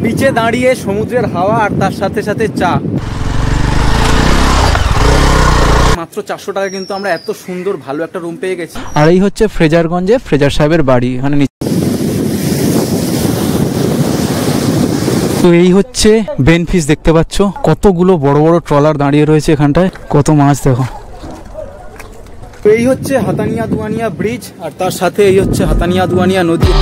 বিচে দাঁড়িয়ে সমুদ্রের হাওয়া আর তার সাথে সাথে চা, মাত্র 400 টাকা কিন্তু আমরা এত সুন্দর ভালো একটা রুম পেয়ে গেছি। আর এই হচ্ছে ফ্রেজারগঞ্জে ফ্রেজার সাহেবের বাড়ি, এখানে। তো এই হচ্ছে বেনফিশ, দেখতে পাচ্ছ কতগুলো বড় বড় ট্রলার দাঁড়িয়ে রয়েছে এখানটায়, কত মাছ দেখো। তো এই হচ্ছে হাতানিয়া দুয়ানিয়া ব্রিজ আর তার সাথে এই হচ্ছে হাতানিয়া দুয়ানিয়া নদী।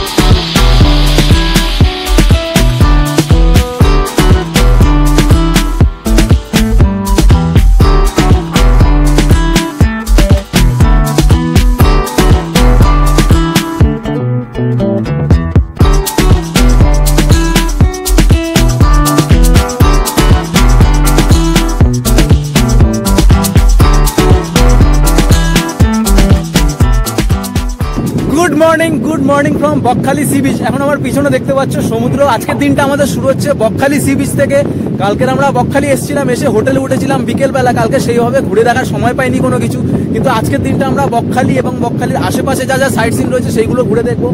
Good morning from Bakkhali sea beach. এখন আমার পিছনে দেখতে পাচ্ছ সমুদ্র। আজকের দিনটা আমাদের শুরু হচ্ছে বকখালি সি বিচ থেকে। কালকের আমরা বকখালি এসেছিলাম, এসে হোটেলে উঠেছিলাম বিকেলবেলা। কালকে সেইভাবে ঘুরে দেখার সময় পাইনি কোনো কিছু, কিন্তু আজকের দিনটা আমরা বকখালি এবং বকখালির আশেপাশে যা যা সাইট সিন রয়েছে সেইগুলো ঘুরে দেখবো।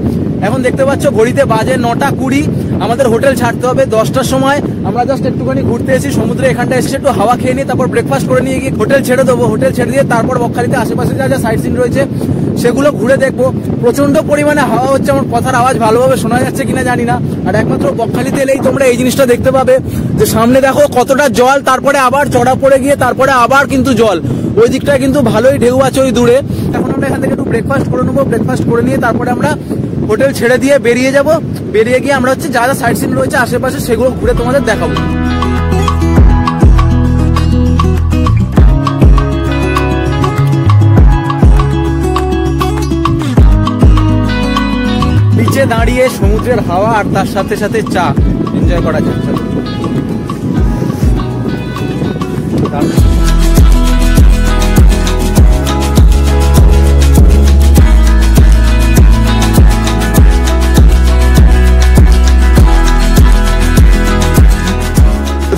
এখন দেখতে পাচ্ছ ঘড়িতে বাজে 9:20। আমাদের হোটেল ছাড়তে হবে 10টার সময়। আমরা জাস্ট একটুখানি ঘুরতে এসেছি সমুদ্রে, এখানটা এসে একটু হাওয়া খেয়ে নিয়ে তারপর ব্রেকফাস্ট করে নিয়ে গিয়ে হোটেল ছেড়ে দেবো। হোটেল ছেড়ে দিয়ে তারপর বকখালিতে আশেপাশে যা যা সাইট সিন রয়েছে সেগুলো ঘুরে দেখবো। প্রচন্ড পরিমাণে হাওয়া হচ্ছে, আমার কথার আওয়াজ ভালোভাবে শোনা যাচ্ছে কিনা জানি না। আর একমাত্র বকখালিতে এলেই তোমরা এই জিনিসটা দেখতে পাবে যে সামনে দেখো কতটা জল, তারপরে আবার চড়া পড়ে গিয়ে তারপরে আবার কিন্তু জল। ওই দিকটায় কিন্তু ভালোই ঢেউ আছে ওই দূরে। এখন আমরা এখান থেকে একটু ব্রেকফাস্ট করে নেবো। ব্রেকফাস্ট করে নিয়ে তারপরে আমরা হোটেল ছেড়ে দিয়ে বেরিয়ে যাব। বেরিয়ে গিয়ে আমরা হচ্ছে যা যা সাইট সিন রয়েছে আশেপাশে সেগুলো ঘুরে তোমাদের দেখাবো। বিচে দাঁড়িয়ে সমুদ্রের হাওয়া আর তার সাথে সাথে চা এনজয় করা যাচ্ছে।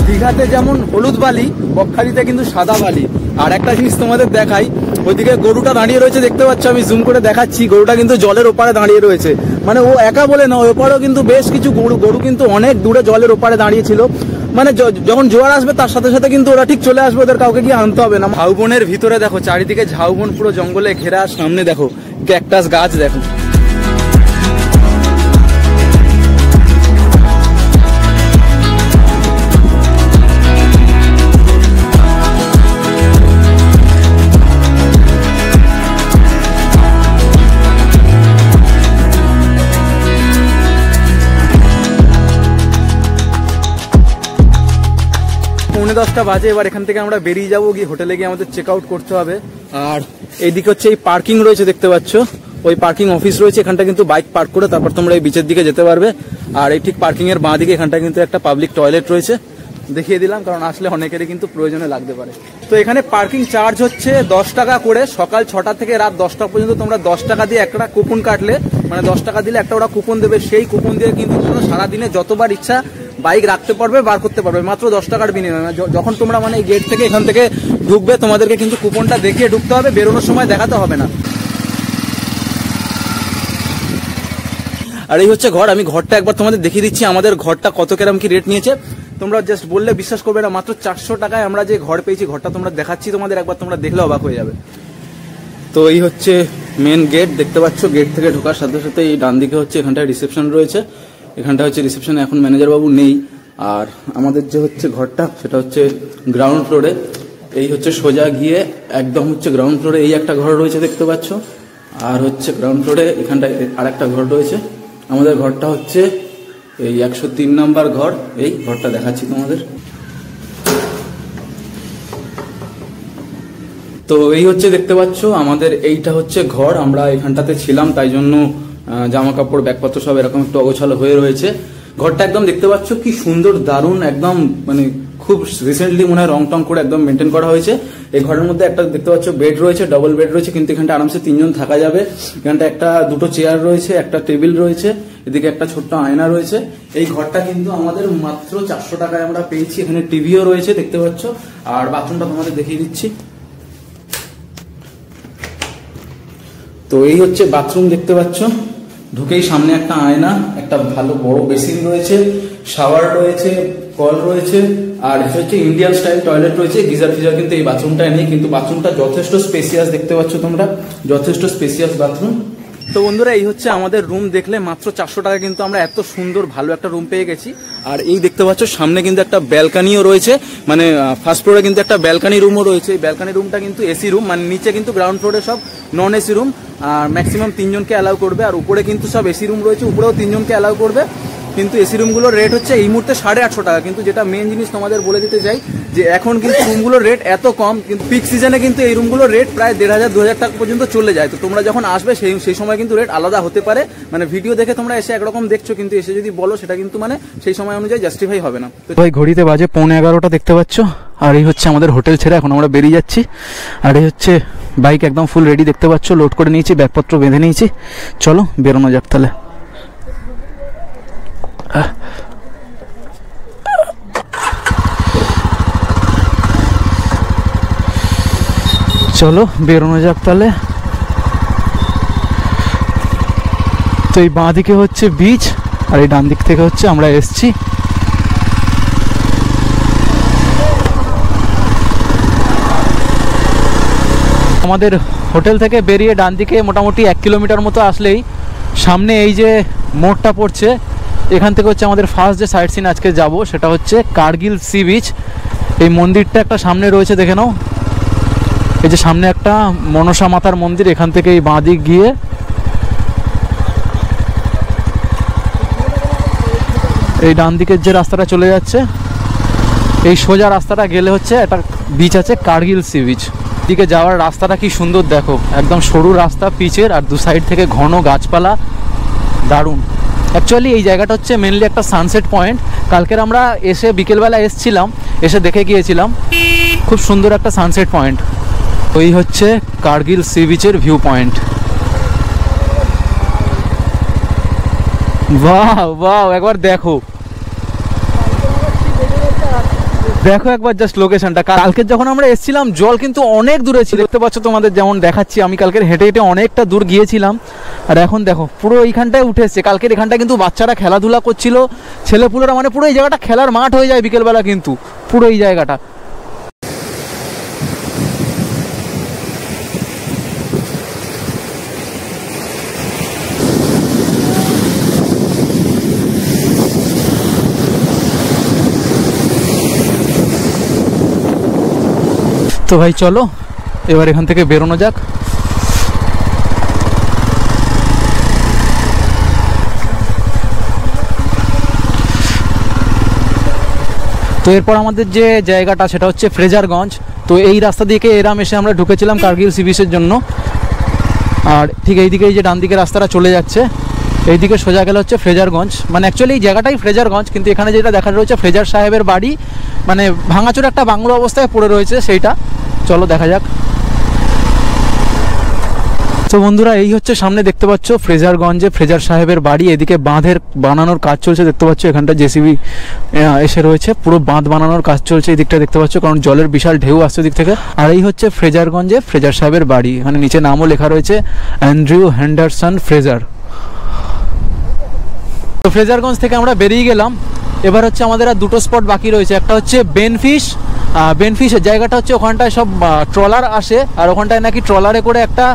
দীঘাতে যেমন হলুদ বালি, বকখালিতে কিন্তু সাদা বালি। আর একটা জিনিস তোমাদের দেখাই, ওইদিকে গরুটা দাঁড়িয়ে রয়েছে দেখতে পাচ্ছ, আমি জুম করে দেখাচ্ছি। গরুটা কিন্তু জলের ওপারে দাঁড়িয়ে রয়েছে, মানে ও একা বলে না, ওপারেও কিন্তু বেশ কিছু গরু কিন্তু অনেক দূরে জলের ওপারে দাঁড়িয়ে ছিল। মানে যখন জোয়ার আসবে তার সাথে সাথে কিন্তু ওরা ঠিক চলে আসবে, ওদের কাউকে গিয়ে আনতে হবে না। ঝাউবনের ভিতরে দেখো চারিদিকে ঝাউবন, পুরো জঙ্গলে ঘেরা। সামনে দেখো ক্যাকটাস গাছ দেখো। পৌনে 10টা বাজে। এবার এখান থেকে আমরা বেরিয়ে যাবো, গিয়ে হোটেলে গিয়ে আমাদের চেক আউট করতে হবে। আর এইদিকে হচ্ছে এই পার্কিং রয়েছে দেখতে পাচ্ছ, ওই পার্কিং অফিস রয়েছে। এখানটা কিন্তু বাইক পার্ক করে তারপর তোমরা এই বিচের দিকে যেতে পারবে। আর এই ঠিক পার্কিং এর বাঁ দিকে এখানটা কিন্তু একটা পাবলিক টয়লেট রয়েছে, দেখিয়ে দিলাম কারণ আসলে অনেকেরই কিন্তু প্রয়োজনে লাগতে পারে। তো এখানে পার্কিং চার্জ হচ্ছে 10 টাকা করে। সকাল 6টা থেকে রাত 10টা পর্যন্ত তোমরা 10 টাকা দিয়ে একটা কুপন কাটলে, মানে 10 টাকা দিলে একটা ওরা কুপন দেবে। সেই কুপন দিয়ে কিন্তু তোমরা সারাদিনে যতবার ইচ্ছা বাইক রাখতে পারবে, বার করতে পারবে, মাত্র 10 টাকার বিনিময়ে। যখন তোমরা মানে গেট থেকে এখান থেকে ঢুকবে তোমাদেরকে কিন্তু কুপনটা দেখিয়ে ঢুকতে হবে, বেরোনোর সময় দেখাতে হবে না। আর এই হচ্ছে ঘর। আমি ঘরটা একবার তোমাদের দেখিয়ে দিচ্ছি, আমাদের ঘরটা কত কেরম কি রেট নিয়েছে। তোমরা জাস্ট বললে বিশ্বাস করবে না, মাত্র 400 টাকায় আমরা যে ঘর পেয়েছি। ঘরটা তোমরা দেখাচ্ছি তোমাদের, একবার তোমরা দেখলে অবাক হয়ে যাবে। তো এই হচ্ছে মেন গেট, দেখতে পাচ্ছ। গেট থেকে ঢোকার সাথে সাথে এই ডান দিকে হচ্ছে এখানটায় রিসেপশন রয়েছে। এখানটা হচ্ছে রিসেপশনে এখন ম্যানেজার বাবু নেই। আর আমাদের যে হচ্ছে ঘরটা সেটা হচ্ছে গ্রাউন্ড ফ্লোরে। এই হচ্ছে সোজা গিয়ে একদম হচ্ছে গ্রাউন্ড ফ্লোরে এই একটা ঘর রয়েছে দেখতে পাচ্ছ। আর হচ্ছে গ্রাউন্ড ফ্লোরে এখানটায় আর একটা ঘর রয়েছে। আমাদের ঘরটা হচ্ছে এই 103 নম্বর ঘর। এই ঘরটা দেখাচ্ছি তোমাদের। তো এই হচ্ছে দেখতে পাচ্ছ আমাদের এইটা হচ্ছে ঘর। আমরা এখানটাতে ছিলাম, তাই জন্য জামা কাপড় ব্যাগপত্র সব এরকম একটু অগোছালো হয়ে রয়েছে। ঘরটা একদম দেখতে পাচ্ছ কি সুন্দর, দারুণ, একদম মানে খুব রিসেন্টলি মনে হয় রং টং করে একদম মেনটেন করা হয়েছে। এই ঘরের মধ্যে একটা দেখতে পাচ্ছ বেড রয়েছে, ডবল বেড রয়েছে, কিন্তু এখানটা আরামসে 3 জন থাকা যাবে। এখানটা দুটো চেয়ার রয়েছে, একটা টেবিল রয়েছে, এদিকে একটা ছোট্ট আয়না রয়েছে। এই ঘরটা কিন্তু আমাদের মাত্র 400 টাকায় আমরা পেয়েছি। এখানে টিভিও রয়েছে দেখতে পাচ্ছ। আর বাথরুমটা তোমাদের দেখিয়ে দিচ্ছি। তো এই হচ্ছে বাথরুম দেখতে পাচ্ছ। ঢুকেই সামনে একটা আয়না, একটা ভালো বড় বেসিন রয়েছে, শাওয়ার রয়েছে, কল রয়েছে, আর এটা হচ্ছে ইন্ডিয়ান স্টাইল টয়লেট রয়েছে। গিজার ফিজার কিন্তু এই বাথরুমটায় নেই, কিন্তু বাথরুমটা যথেষ্ট স্পেসিয়াস দেখতে পাচ্ছ তোমরা, যথেষ্ট স্পেসিয়াস বাথরুম। তো বন্ধুরা এই হচ্ছে আমাদের রুম। দেখলে মাত্র 400 টাকা কিন্তু আমরা এত সুন্দর ভালো একটা রুম পেয়ে গেছি। আর এই দেখতে পাচ্ছ সামনে কিন্তু একটা ব্যালকানিও রয়েছে, মানে ফার্স্ট ফ্লোরে কিন্তু একটা ব্যালকানি রুমও রয়েছে। এই ব্যালকানি রুমটা কিন্তু এসি রুম, মানে নিচে কিন্তু গ্রাউন্ড ফ্লোরে সব নন এসি রুম, আর ম্যাক্সিমাম 3 জনকে অ্যালাউ করবে। আর উপরে কিন্তু সব এসি রুম রয়েছে, উপরেও 3 জনকে অ্যালাউ করবে। কিন্তু এসি রুমগুলোর রেট হচ্ছে এই মুহূর্তে 850 টাকা। কিন্তু যেটা মেন জিনিস তোমাদের বলে দিতে চাই যে এখন কিন্তু রুমগুলোর রেট এত কম, কিন্তু পিক সিজনে কিন্তু এই রুমগুলোর রেট প্রায় 1500-2000 টাকা পর্যন্ত চলে যায়। তো তোমরা যখন আসবে সেই সময় কিন্তু রেট আলাদা হতে পারে। মানে ভিডিও দেখে তোমরা এসে একরকম দেখছো, কিন্তু এসে যদি বলো সেটা কিন্তু মানে সেই সময় অনুযায়ী জাস্টিফাই হবে না। তো ভাই ঘড়িতে বাজে 11:15 দেখতে পাচ্ছ। আর এই হচ্ছে আমাদের হোটেল ছেড়ে এখন আমরা বেরিয়ে যাচ্ছি। আর এই হচ্ছে বাইক একদম ফুল রেডি দেখতে পাচ্ছ, লোড করে নিয়েছি, ব্যাগপত্র বেঁধে নিয়েছি। চলো বেরোনো যাক তাহলে। চলো বেরোনো যাক তাহলে। তো এই বাঁ দিকে হচ্ছে বিচ, আর এই ডান দিক থেকে হচ্ছে আমরা এসছি। আমাদের হোটেল থেকে বেরিয়ে ডান দিকে মোটামুটি 1 কিলোমিটার মতো আসলেই সামনে এই যে মোড়টা পড়ছে, এখান থেকে হচ্ছে আমাদের ফার্স্ট যে সাইট সিন আজকে যাব সেটা হচ্ছে কার্গিল সি বিচ। এই মন্দিরটা একটা সামনে রয়েছে, দেখে নাও। এই যে সামনে একটা মনসা মাতার মন্দির, এখান থেকে এই বাঁ দিক গিয়ে এই ডান দিকের যে রাস্তাটা চলে যাচ্ছে, এই সোজা রাস্তাটা গেলে হচ্ছে একটা বিচ আছে, কার্গিল সি বিচ। দিকে যাওয়ার রাস্তাটা কি সুন্দর দেখো, একদম সরু রাস্তা পিচের, আর দু সাইড থেকে ঘন গাছপালা, দারুণ। অ্যাকচুয়ালি এই জায়গাটা হচ্ছে মেনলি একটা সানসেট পয়েন্ট। কালকের আমরা এসে বিকেলবেলা এসেছিলাম, এসে দেখে গিয়েছিলাম, খুব সুন্দর একটা সানসেট পয়েন্ট। ওই হচ্ছে কার্গিল সি বিচের ভিউ পয়েন্ট। বাহ বাহ, একবার দেখো দেখো একবার জাস্ট লোকেশনটা। কালকে যখন আমরা এসেছিলাম জল কিন্তু অনেক দূরে ছিল, দেখতে পাচ্ছ তোমাদের যেমন দেখাচ্ছি। আমি কালকের হেঁটে হেঁটে অনেকটা দূর গিয়েছিলাম, আর এখন দেখো পুরো এইখানটায় উঠে এসছে। কালকের এখানটায় কিন্তু বাচ্চারা খেলাধুলা করছিল, ছেলেপুলেরা, মানে পুরো এই জায়গাটা খেলার মাঠ হয়ে যায় বিকেলবেলা কিন্তু পুরো এই জায়গাটা। তো ভাই চলো এবার এখান থেকে বেরোনো যাক। তো এরপর আমাদের যে জায়গাটা সেটা হচ্ছে ফ্রেজারগঞ্জ। তো এই রাস্তা দিকে এরাম এসে আমরা ঢুকেছিলাম কার্গিল সি বিচের জন্য। আর ঠিক এইদিকে এই যে ডান দিকে রাস্তাটা চলে যাচ্ছে, এইদিকে সোজা গেলে হচ্ছে ফ্রেজারগঞ্জ। মানে অ্যাকচুয়ালি এই জায়গাটাই ফ্রেজারগঞ্জ, কিন্তু এখানে যেটা দেখা রয়েছে ফ্রেজার সাহেবের বাড়ি, মানে ভাঙাচোরা একটা বাংলো অবস্থায় পড়ে রয়েছে সেইটা। চলো দেখা যাক। তো বন্ধুরা এই হচ্ছে সামনে দেখতে পাচ্ছ ফ্রেজারগঞ্জে ফ্রেজার সাহেবের বাড়ি। এদিকে বাঁধের বানানোর কাজ চলছে, দেখতে পাচ্ছ এখানটা জেসিবি এসে রয়েছে, পুরো বাঁধ বানানোর কাজ চলছে এই দিকটা দেখতে পাচ্ছ, কারণ জলের বিশাল ঢেউ আসছে দিক থেকে। আর এই হচ্ছে ফ্রেজারগঞ্জে ফ্রেজার সাহেবের বাড়ি, এখানে নিচে নামও লেখা রয়েছে অ্যান্ড্রিউ হেন্ডারসন ফ্রেজার। তো ফ্রেজারগঞ্জ থেকে আমরা বেরিয়ে গেলাম। এবার হচ্ছে আমাদের আর দুটো স্পট বাকি রয়েছে, একটা হচ্ছে বেনফিশ। বেনফিশের জায়গাটা হচ্ছে ওখানটায় সব ট্রলার আসে, আর ওখানটায় নাকি ট্রলারে করে একটা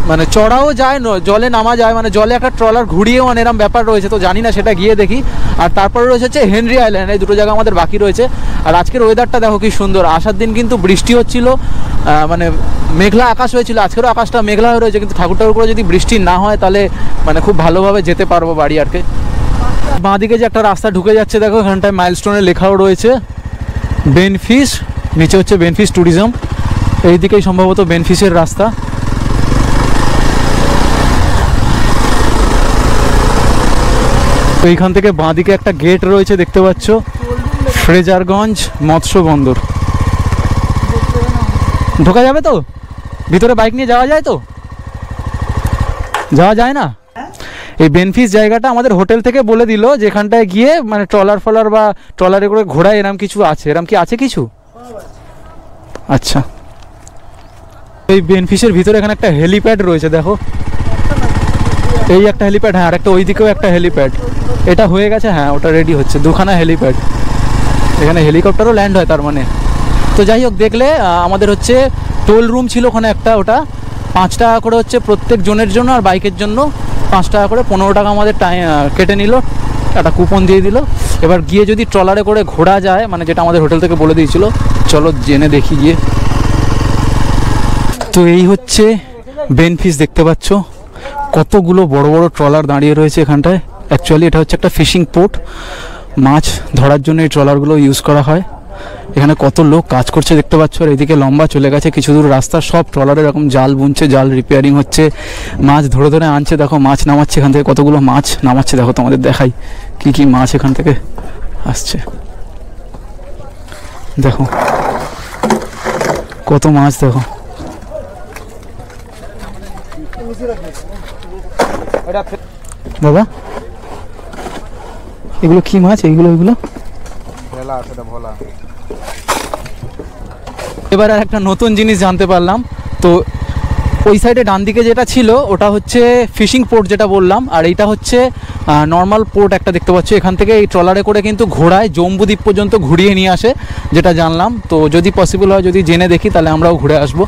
মানে চড়াও যায়, জলে নামা যায়, মানে জলে একটা ট্রলার ঘুরিয়েও আনে, এরম ব্যাপার রয়েছে। তো জানি না, সেটা গিয়ে দেখি। আর তারপরে রয়েছে হচ্ছে হেনরি আইল্যান্ড। এই দুটো জায়গা আমাদের বাকি রয়েছে। আর আজকের ওয়েদারটা দেখো কি সুন্দর, আসার দিন কিন্তু বৃষ্টি হচ্ছিল, মানে মেঘলা আকাশ হয়েছিল, আজকেরও আকাশটা মেঘলা হয়ে রয়েছে। কিন্তু ঠাকুর ঠাকুর করে যদি বৃষ্টি না হয় তাহলে মানে খুব ভালোভাবে যেতে পারবো বাড়ি আর কি। বাঁ দিকে যে একটা রাস্তা ঢুকে যাচ্ছে দেখো, এখানটায় মাইলস্টোনে লেখাও রয়েছে বেনফিশ, নিচে হচ্ছে বেনফিশ ট্যুরিজম। এইদিকেই সম্ভবত বেনফিশের রাস্তা। তো এইখান থেকে বাঁ দিকে একটা গেট রয়েছে দেখতে পাচ্ছ, ফ্রেজারগঞ্জ মৎস্য বন্দর। ঢোকা যাবে তো? ভিতরে বাইক নিয়ে যাওয়া যায় তো? যাওয়া যায় না? এই বেনফিশ জায়গাটা আমাদের হোটেল থেকে বলে দিল যে এখানটায় গিয়ে মানে ট্রলার ফলার বা ট্রলারে করে ঘোড়ায় এরম কিছু আছে। এরম কি আছে কিছু? আচ্ছা, এই বেনফিশের ভিতরে এখানে একটা হেলিপ্যাড রয়েছে দেখো। এই একটা হেলিপ্যাড, হ্যাঁ, আর একটা ওইদিকেও একটা হেলিপ্যাড, এটা হয়ে গেছে, হ্যাঁ ওটা রেডি হচ্ছে, দুখানা হেলিপ্যাড, এখানে হেলিকপ্টারও ল্যান্ড হয় তার মানে। তো যাই হোক, দেখলে আমাদের হচ্ছে টোল রুম ছিল ওখানে একটা, ওটা 5 টাকা করে হচ্ছে প্রত্যেক জনের জন্য, আর বাইকের জন্য 5 টাকা করে, 15 টাকা আমাদের টাইম কেটে নিল, একটা কুপন দিয়ে দিল। এবার গিয়ে যদি ট্রলারে করে ঘোরা যায়, মানে যেটা আমাদের হোটেল থেকে বলে দিয়েছিল, চলো জেনে দেখি গিয়ে। তো এই হচ্ছে বেনফিশ, দেখতে পাচ্ছ কতগুলো বড় বড় ট্রলার দাঁড়িয়ে রয়েছে এখানটায়। অ্যাকচুয়ালি এটা হচ্ছে একটা ফিশিং পোর্ট, মাছ ধরার জন্য এই ট্রলারগুলো ইউজ করা হয়। এখানে কত লোক কাজ করছে দেখতে পাচ্ছ, আর এদিকে লম্বা চলে গেছে কিছু দূর রাস্তা, সব ট্রলারে এরকম জাল বুনছে, জাল রিপেয়ারিং হচ্ছে, মাছ ধরে ধরে আনছে। দেখো মাছ নামাচ্ছে এখান থেকে, কতগুলো মাছ নামাচ্ছে, দেখো তোমাদের দেখাই কি কি মাছ এখান থেকে আসছে। দেখো কত মাছ, দেখো বাবা এগুলো কি মাছ, এইগুলো এগুলো এবার আর একটা নতুন জিনিস জানতে পারলাম। তো ওই সাইডে ডান দিকে যেটা ছিল ওটা হচ্ছে ফিশিং পোর্ট যেটা বললাম, আর এইটা হচ্ছে নর্মাল পোর্ট একটা দেখতে পাচ্ছ। এখান থেকে এই ট্রলারে করে কিন্তু ঘোড়ায় জম্বুদ্বীপ পর্যন্ত ঘুরিয়ে নিয়ে আসে, যেটা জানলাম। তো যদি পসিবল হয়, যদি জেনে দেখি, তাহলে আমরাও ঘুরে আসবো।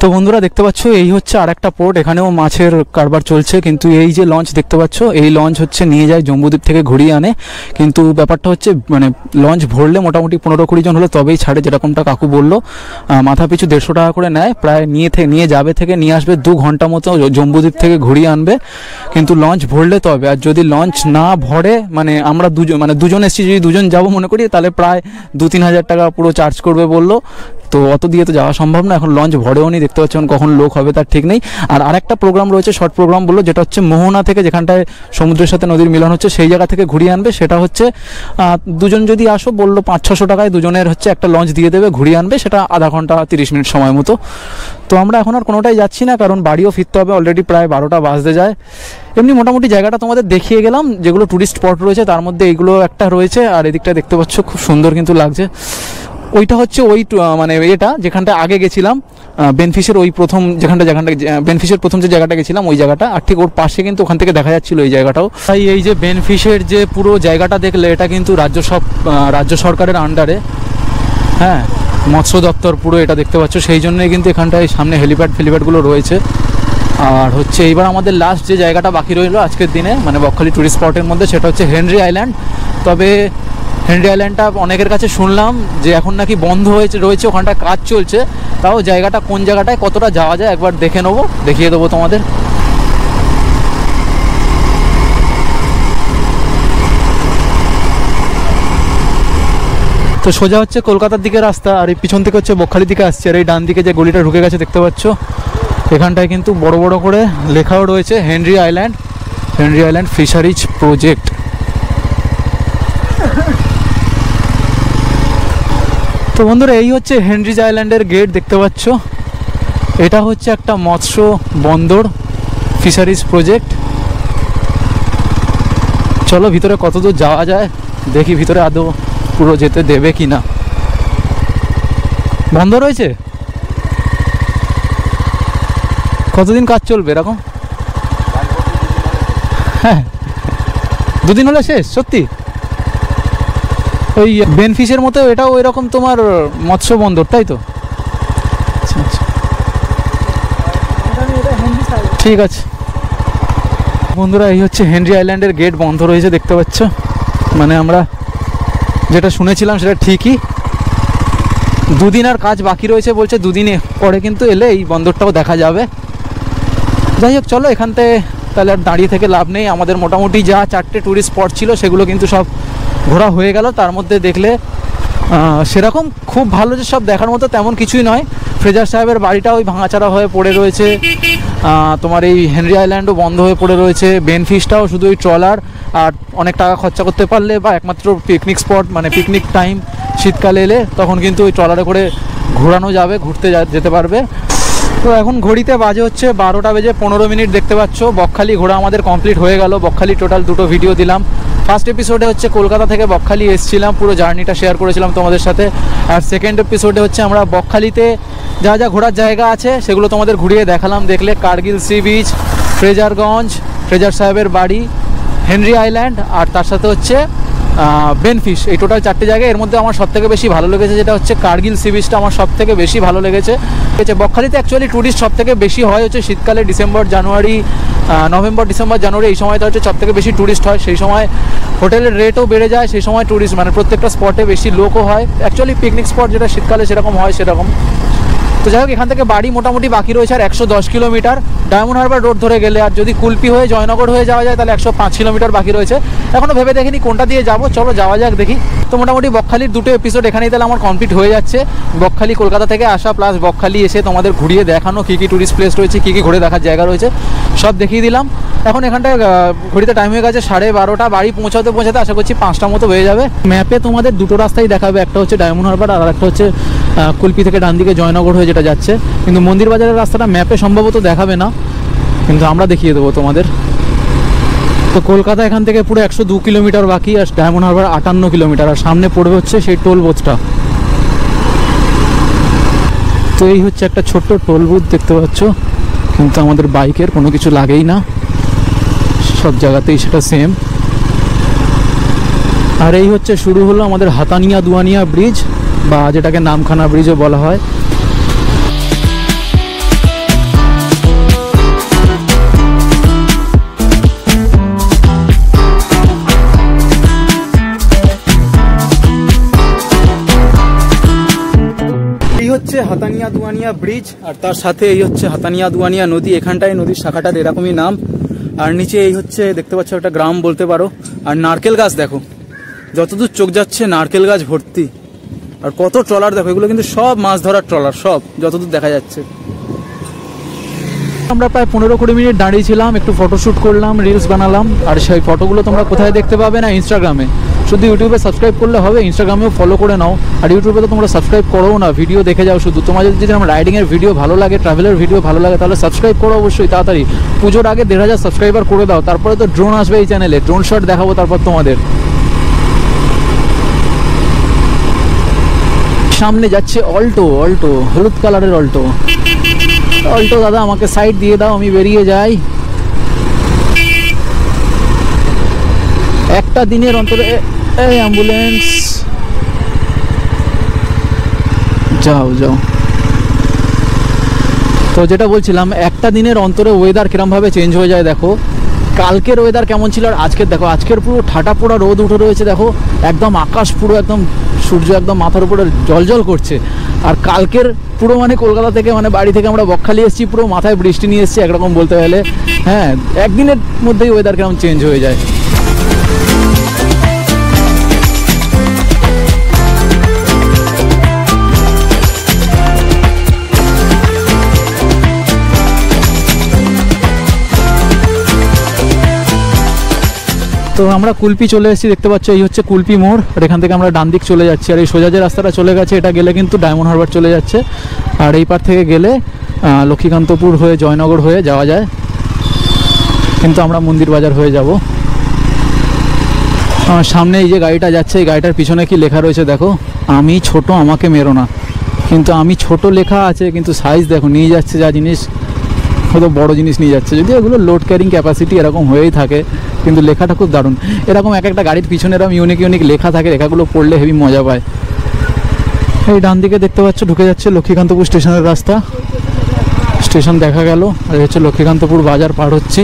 তো বন্ধুরা দেখতে পাচ্ছ এই হচ্ছে আর একটা পোর্ট, এখানেও মাছের কারবার চলছে। কিন্তু এই যে লঞ্চ দেখতে পাচ্ছ, এই লঞ্চ হচ্ছে নিয়ে যায় জম্বুদ্বীপ থেকে ঘুরিয়ে আনে। কিন্তু ব্যাপারটা হচ্ছে মানে লঞ্চ ভরলে মোটামুটি 15-20 জন হলে তবেই ছাড়ে, যেরকমটা কাকু বললো। মাথা পিছু 150 টাকা করে নেয় প্রায়, নিয়ে যাবে থেকে নিয়ে আসবে 2 ঘন্টা মতো, জম্বুদ্বীপ থেকে ঘুরিয়ে আনবে। কিন্তু লঞ্চ ভরলে তবে, আর যদি লঞ্চ না ভরে, মানে আমরা দুজন এসেছি, যদি দুজন যাবো মনে করি, তাহলে প্রায় 2-3 হাজার টাকা পুরো চার্জ করবে বললো। তো অত দিয়ে তো যাওয়া সম্ভব না, এখন লঞ্চ ভরেও নি, দেখতে পাচ্ছেন কখন লোক হবে তার ঠিক নেই। আর আরেকটা প্রোগ্রাম রয়েছে, শর্ট প্রোগ্রাম বললো, যেটা হচ্ছে মোহনা থেকে, যেখানটায় সমুদ্রের সাথে নদীর মিলন হচ্ছে, সেই জায়গা থেকে ঘুরিয়ে আনবে। সেটা হচ্ছে দুজন যদি আসো, বললো 500-600 টাকায় দুজনের হচ্ছে একটা লঞ্চ দিয়ে দেবে, ঘুরিয়ে আনবে, সেটা আধা ঘন্টা 30 মিনিট সময় মতো। তো আমরা এখন আর কোনোটাই যাচ্ছি না, কারণ বাড়িও ফিরতে হবে, অলরেডি প্রায় 12টা বাজতে যায়। এমনি মোটামুটি জায়গাটা তোমাদের দেখিয়ে গেলাম, যেগুলো টুরিস্ট স্পট রয়েছে তার মধ্যে এইগুলো একটা রয়েছে। আর এদিকটা দেখতে পাচ্ছ খুব সুন্দর কিন্তু লাগছে। ওইটা হচ্ছে ওই মানে এটা যেখানটা আগে গেছিলাম, বেনফিশের ওই প্রথম যেখানটা বেনফিশের প্রথম যে জায়গাটা গেছিলাম, ওই জায়গাটা, আর ঠিক ওর পাশে কিন্তু ওখান থেকে দেখা যাচ্ছিল এই জায়গাটাও। তাই এই যে বেনফিশের যে পুরো জায়গাটা দেখলে, এটা কিন্তু রাজ্য সরকারের আন্ডারে, হ্যাঁ, মৎস্য দপ্তর পুরো এটা দেখতে পাচ্ছ। সেই জন্যই কিন্তু এখানটায় সামনে ফেলিপ্যাডগুলো রয়েছে। আর হচ্ছে এইবার আমাদের লাস্ট যে জায়গাটা বাকি রইলো আজকের দিনে, মানে বকখালি টুরিস্ট স্পটের মধ্যে, সেটা হচ্ছে হেনরি আইল্যান্ড। তবে হেনরি আইল্যান্ডটা অনেকের কাছে শুনলাম যে এখন নাকি বন্ধ রয়েছে, ওখানটা কাজ চলছে। তাও জায়গাটা কোন জায়গাটায় কতটা যাওয়া যায় একবার দেখে নেবো, দেখিয়ে দেবো তোমাদের। তো সোজা হচ্ছে কলকাতার দিকে রাস্তা, আর এই পিছন থেকে হচ্ছে বকখালির দিকে আসছে। আর এই ডান দিকে যে গলিটা ঢুকে গেছে দেখতে পাচ্ছ, এখানটায় কিন্তু বড় বড় করে লেখাও রয়েছে হেনরি আইল্যান্ড ফিশারিজ প্রজেক্ট। তো বন্ধুরা এই হচ্ছে হেনরিজ আইল্যান্ডের গেট, দেখতে পাচ্ছ। এটা হচ্ছে একটা মৎস্য বন্দর, ফিশারিজ প্রজেক্ট। চলো ভিতরে কতদূর যাওয়া যায় দেখি, ভিতরে আদৌ পুরো যেতে দেবে কি না। বন্ধ রয়েছে, কতদিন কাজ চলবে এরকম? হ্যাঁ, 2 দিন হলে শেষ, সত্যি। ওই বেনফিশের মতো এটাও এরকম তোমার মৎস্য বন্দর, তাই তো? আচ্ছা, ঠিক আছে বন্ধুরা, এই হচ্ছে হেনরি আইল্যান্ডের গেট, বন্ধ রয়েছে দেখতে পাচ্ছ। মানে আমরা যেটা শুনেছিলাম সেটা ঠিকই, 2 দিন আর কাজ বাকি রয়েছে বলছে, 2 দিন পরে কিন্তু এলে এই বন্দরটাও দেখা যাবে। যাই হোক, চলো এখান থেকে তাহলে আর দাঁড়িয়ে থেকে লাভ নেই। আমাদের মোটামুটি যা 4টে ট্যুরিস্ট স্পট ছিল সেগুলো কিন্তু সব ঘোরা হয়ে গেল। তার মধ্যে দেখলে সেরকম খুব ভালো যে সব দেখার মতো তেমন কিছুই নয়। ফ্রেজার সাহেবের বাড়িটা ওই ভাঙাচারা হয়ে পড়ে রয়েছে, তোমার এই হেনরি আইল্যান্ডও বন্ধ হয়ে পড়ে রয়েছে, বেনফিশটাও শুধু ওই ট্রলার, আর অনেক টাকা খরচা করতে পারলে বা একমাত্র পিকনিক স্পট, মানে পিকনিক টাইম শীতকালে এলে তখন কিন্তু ওই ট্রলারে করে ঘোরানো যাবে, ঘুরতে যেতে পারবে। তো এখন ঘড়িতে বাজে হচ্ছে 12টা বেজে 15 মিনিট, দেখতে পাচ্ছ। বকখালি ঘোরা আমাদের কমপ্লিট হয়ে গেল। বকখালি টোটাল 2টো ভিডিও দিলাম, ফার্স্ট এপিসোডে হচ্ছে কলকাতা থেকে বকখালি এসেছিলাম, পুরো জার্নিটা শেয়ার করেছিলাম তোমাদের সাথে। আর সেকেন্ড এপিসোডে হচ্ছে আমরা বকখালিতে যা যা ঘোরার জায়গা আছে সেগুলো তোমাদের ঘুরিয়ে দেখালাম, দেখলে Kargil sea beach, Fraserganj, Fraser সাহেবের বাড়ি, হেনরি আইল্যান্ড, আর তার সাথে হচ্ছে বেনফিশ। এই টোটাল 4টে জায়গা। এর মধ্যে আমার সবথেকে বেশি ভালো লেগেছে যেটা হচ্ছে কার্গিল সি বিচটা আমার সবথেকে বেশি ভালো লেগেছে। বকখালিতে অ্যাকচুয়ালি ট্যুরিস্ট সবথেকে বেশি হয় হচ্ছে শীতকালে, December January, November December January, এই সময়টা হচ্ছে সবথেকে বেশি ট্যুরিস্ট হয়। সেই সময় হোটেলের রেটও বেড়ে যায়, সেই সময় ট্যুরিস্ট মানে প্রত্যেকটা স্পটে বেশি লোকও হয়। অ্যাকচুয়ালি পিকনিক স্পট যেটা শীতকালে সেরকম হয় সেরকম। তো যাই হোক, এখান থেকে বাড়ি মোটামুটি বাকি রয়েছে আর 110 কিলোমিটার ডায়মন্ড হারবার রোড ধরে গেলে। আর যদি কুলপি হয়ে জয়নগর হয়ে যাওয়া যায় তাহলে 105 কিলোমিটার বাকি রয়েছে। এখনও ভেবে দেখিনি কোনটা দিয়ে যাবো, চলো যাওয়া যাক দেখি। তো মোটামুটি বকখালির 2টো এপিসোড এখানেই তাহলে আমার কমপ্লিট হয়ে যাচ্ছে। বকখালি কলকাতা থেকে আসা প্লাস বকখালি এসে তোমাদের ঘুরিয়ে দেখানো, কী কী টুরিস্ট প্লেস রয়েছে, কী কী ঘুরে দেখার জায়গা রয়েছে সব দেখিয়ে দিলাম। এখন এখানটায় ঘড়িতে টাইম হয়ে গেছে 12:30। বাড়ি পৌঁছাতে আশা করছি 5টা মতো হয়ে যাবে। ম্যাপে তোমাদের 2টো রাস্তাই দেখাবে, একটা হচ্ছে ডায়মন্ড হারবার আর একটা হচ্ছে কুলপি থেকে ডান দিকে জয়নগর হয়ে যেটা যাচ্ছে। কিন্তু মন্দির বাজারের রাস্তাটা ম্যাপে সম্ভবত দেখাবে না, কিন্তু আমরা দেখিয়ে দেবো তোমাদের। তো কলকাতা এখান থেকে পুরো 102 কিলোমিটার বাকি, আর ডায়মন্ড হারবার 58 কিলোমিটার, আর সামনে পড়বে হচ্ছে সেই টোল বুথটা। তো এই হচ্ছে একটা ছোট্ট টোল বুথ দেখতে পাচ্ছ, কিন্তু আমাদের বাইকের কোনো কিছু লাগেই না, সব জায়গাতেই সেটা সেম। আর এই হচ্ছে শুরু হলো আমাদের হাতানিয়া দুয়ানিয়া ব্রিজ, বা যেটাকে নামখানা ব্রিজও বলা হয়। হচ্ছে হাতানিয়া দুয়ানিয়া ব্রিজ, আর তার সাথে এই হচ্ছে হাতানিয়া দুয়ানিয়া নদী। এখানটায় নদীর শাখাটার এরকমই নাম। আর নিচে এই হচ্ছে দেখতে পাচ্ছ একটা গ্রাম বলতে পারো। আর নারকেল গাছ দেখো, যতদূর চোখ যাচ্ছে নারকেল গাছ ভর্তি। আর কত ট্রলার দেখো, এগুলো কিন্তু সব মাছ ধরার ট্রলার, সব যতদূর দেখা যাচ্ছে। আমরা প্রায় 15-20 মিনিট দাঁড়িয়েছিলাম, একটু ফটোশ্যুট করলাম, রিলস বানালাম। আর সেই ফটোগুলো তোমরা কোথায় দেখতে পাবে না ইনস্টাগ্রামে। শুধু ইউটিউবে সাবস্ক্রাইব করলে হবে, ইনস্টাগ্রামেও ফলো করে নাও। আর ইউটিউবে তো তোমরা সাবস্ক্রাইব করো না, ভিডিও দেখে যাও শুধু। তোমাদের যদি আমার রাইডিংয়ের ভিডিও ভালো লাগে, ট্রাভেলের ভিডিও ভালো লাগে, তাহলে সাবস্ক্রাইব করো অবশ্যই তাড়াতাড়ি। পুজোর আগে 1500 সাবস্ক্রাইবার করে দাও, তারপরে তো ড্রোন আসবে এই চ্যানেলে, ড্রোন শট দেখাবো তারপর তোমাদের। সামনে যাচ্ছে অল্টো, হলুদ কালারের অল্টো। দাদা আমাকে সাইড দিয়ে দাও, আমি বেরিয়ে যাই। একটা দিনের অন্তরে এই অ্যাম্বুলেন্স, যাও। তো যেটা বলছিলাম, একটা দিনের অন্তরে ওয়েদার কিরমভাবে চেঞ্জ হয়ে যায় দেখো। কালকের ওয়েদার কেমন ছিল আর আজকের দেখো। আজকের পুরো ঠাটা পোড়া রোদ উঠে রয়েছে দেখো, একদম আকাশ পুরো একদম সূর্য একদম মাথার উপরে জল করছে। আর কালকের পুরো মানে কলকাতা থেকে মানে বাড়ি থেকে আমরা বকখালি এসেছি, পুরো মাথায় বৃষ্টি নিয়ে এসেছি একরকম বলতে গেলে। হ্যাঁ, একদিনের মধ্যেই ওয়েদার কেমন চেঞ্জ হয়ে যায়। তো আমরা কুলপি চলে এসেছি, দেখতে পাচ্ছ এই হচ্ছে কুলপি মোড়। আর এখান থেকে আমরা ডান দিক চলে যাচ্ছি। আর এই সোজা যে রাস্তাটা চলে গেছে এটা গেলে কিন্তু ডায়মন্ড হারবার চলে যাচ্ছে। আর এই পার থেকে গেলে লক্ষ্মীকান্তপুর হয়ে জয়নগর হয়ে যাওয়া যায়, কিন্তু আমরা মন্দির বাজার হয়ে যাব। সামনে এই যে গাড়িটা যাচ্ছে, এই গাড়িটার পিছনে কি লেখা রয়েছে দেখো, আমি ছোট আমাকে মেরো না। কিন্তু আমি ছোট লেখা আছে, কিন্তু সাইজ দেখো নিয়ে যাচ্ছে যা জিনিস, হয়তো বড় জিনিস নিয়ে যাচ্ছে। যদি এগুলো লোড ক্যারিং ক্যাপাসিটি এরকম হয়েই থাকে, কিন্তু লেখাটা খুব দারুণ। এরকম একটা গাড়ির পিছনে এরকম ইউনিক লেখা থাকে, লেখাগুলো পড়লে হেভি মজা পায়। এই ডান দিকে দেখতে পাচ্ছ ঢুকে যাচ্ছে লক্ষ্মীকান্তপুর স্টেশনের রাস্তা। স্টেশন দেখা গেল, আর হচ্ছে লক্ষ্মীকান্তপুর বাজার পার হচ্ছি।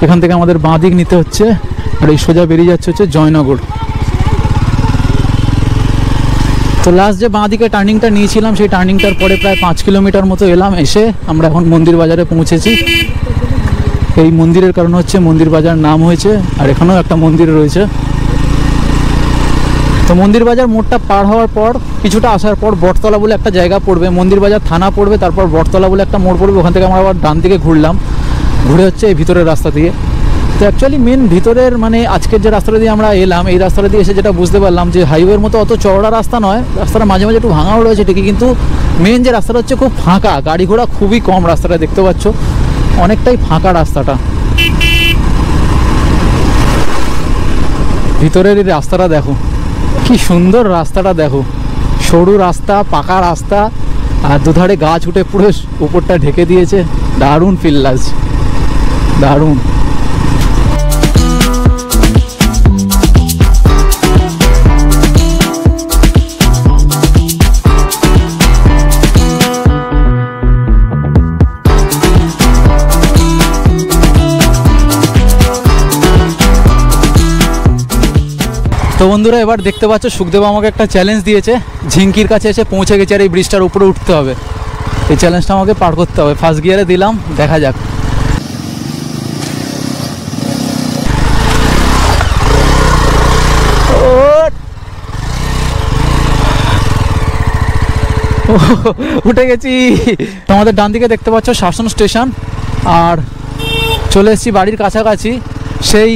এখান থেকে আমাদের বাঁ দিক নিতে হচ্ছে, আর এই সোজা বেরিয়ে যাচ্ছে হচ্ছে জয়নগর। তো লাস্ট যে বাঁ দিকে টার্নিংটা নিয়েছিলাম, সেই টার্নিংটার পরে প্রায় 5 কিলোমিটার মতো এলাম। এসে আমরা এখন মন্দির বাজারে পৌঁছেছি। এই মন্দিরের কারণ হচ্ছে মন্দির বাজার নাম হয়েছে, আর এখানেও একটা মন্দির রয়েছে। তো মন্দির বাজার মোড়টা পার হওয়ার পর কিছুটা আসার পর বটতলা বলে একটা জায়গা পড়বে, মন্দির বাজার থানা পড়বে, তারপর বটতলা বলে একটা মোড় পড়বে। ওখান থেকে আমরা আবার ডান দিকে ঘুরলাম, ঘুরে হচ্ছে এই ভিতরের রাস্তা দিয়ে। তো অ্যাকচুয়ালি মেন ভিতরের মানে আজকের যে রাস্তাটা দিয়ে আমরা এলাম, এই রাস্তাটা দিয়ে এসে যেটা বুঝতে পারলাম যে হাইওয়ের মতো অত চওড়া রাস্তা নয়, রাস্তাটা মাঝে মাঝে একটু ভাঙাও রয়েছে ঠিকই, কিন্তু মেন যে রাস্তাটা হচ্ছে খুব ফাঁকা, গাড়ি ঘোড়া খুবই কম। রাস্তাটা দেখতে পাচ্ছ অনেকটাই ফাঁকা রাস্তাটা। ভিতরের এই রাস্তাটা দেখো, কি সুন্দর রাস্তাটা দেখো, সরু রাস্তা, পাকা রাস্তা, আর দুধারে গাছ উঠে পুরো উপরটা ঢেকে দিয়েছে। দারুণ ফিল লাগছে, দারুণ। তো বন্ধুরা, এবার দেখতে পাচ্ছ সুখদেব আমাকে একটা চ্যালেঞ্জ দিয়েছে, ঝিঙ্কির কাছে এসে পৌঁছে গেছে আর এই ব্রিজটার উপরে উঠতে হবে। এই চ্যালেঞ্জটা আমাকে পার করতে হবে। ফার্স্ট গিয়ারে দিলাম, দেখা যাক। উঠে গেছি। তোমাদের ডান দিকে দেখতে পাচ্ছ শাসন স্টেশন, আর চলে এসেছি বাড়ির কাছাকাছি। সেই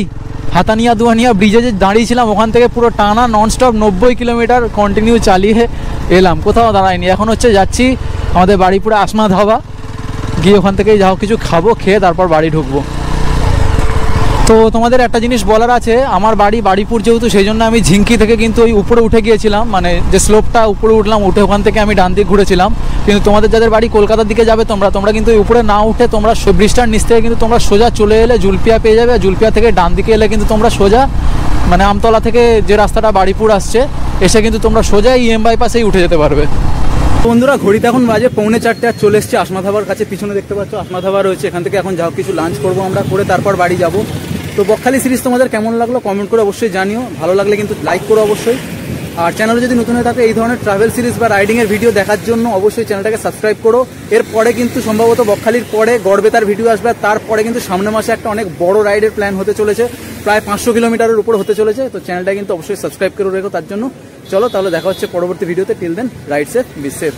হাতানিয়া দুয়ানিয়া ব্রিজে যে দাঁড়িয়েছিলাম ওখান থেকে পুরো টানা ননস্টপ 90 কিলোমিটার কন্টিনিউ চালিয়ে এলাম, কোথাও দাঁড়ায়নি। এখন হচ্ছে যাচ্ছি আমাদের বাড়িপুরে আসমা ধাবা, গিয়ে ওখান থেকেই যাও কিছু খাবো, খেয়ে তারপর বাড়ি ঢুকবো। তো তোমাদের একটা জিনিস বলার আছে, আমার বাড়ি বাড়িপুর যেহেতু, সেই জন্য আমি ঝিঙ্কি থেকে কিন্তু ওই উপরে উঠে গিয়েছিলাম, মানে যে স্লোপটা উপরে উঠলাম, উঠে ওখান থেকে আমি ডান দিক ঘুরেছিলাম। কিন্তু তোমাদের যাদের বাড়ি কলকাতার দিকে যাবে তোমরা কিন্তু ওই উপরে না উঠে তোমরা ব্রিজটার নিচ থেকে কিন্তু তোমরা সোজা চলে এলে জুলপিয়া পেয়ে যাবে। জুলপিয়া থেকে ডান দিকে এলে কিন্তু তোমরা সোজা, মানে আমতলা থেকে যে রাস্তাটা বাড়িপুর আসছে, এসে কিন্তু তোমরা সোজা ইএম বাইপাসেই উঠে যেতে পারবে। বন্ধুরা, ঘড়িতে এখন বাজে 3:45, আর চলে এসছে আসমা ধাবার কাছে। পিছনে দেখতে পাচ্ছ আসমা ধাবা রয়েছে, এখান থেকে এখন যাও কিছু লাঞ্চ করবো আমরা, করে তারপর বাড়ি যাব। তো বকখালি সিরিজ তোমাদের কেমন লাগলো কমেন্ট করে অবশ্যই জানিও, ভালো লাগলে কিন্তু লাইক করো অবশ্যই। আর চ্যানেলে যদি নতুন হয়ে থাকে এই ধরনের ট্রাভেল সিরিজ বা রাইডিংয়ের ভিডিও দেখার জন্য অবশ্যই চ্যানেলটাকে সাবস্ক্রাইব করো। এরপরে কিন্তু সম্ভবত বকখালির পরে গড়বেতার ভিডিও আসবে, তারপরে কিন্তু সামনের মাসে একটা অনেক বড় রাইডের প্ল্যান হতে চলেছে, প্রায় 500 কিলোমিটারের উপর হতে চলেছে। তো চ্যানেলটা কিন্তু অবশ্যই সাবস্ক্রাইব করে রেখো তার জন্য। চলো তাহলে দেখা হচ্ছে পরবর্তী ভিডিওতে। Till then, ride safe, be safe.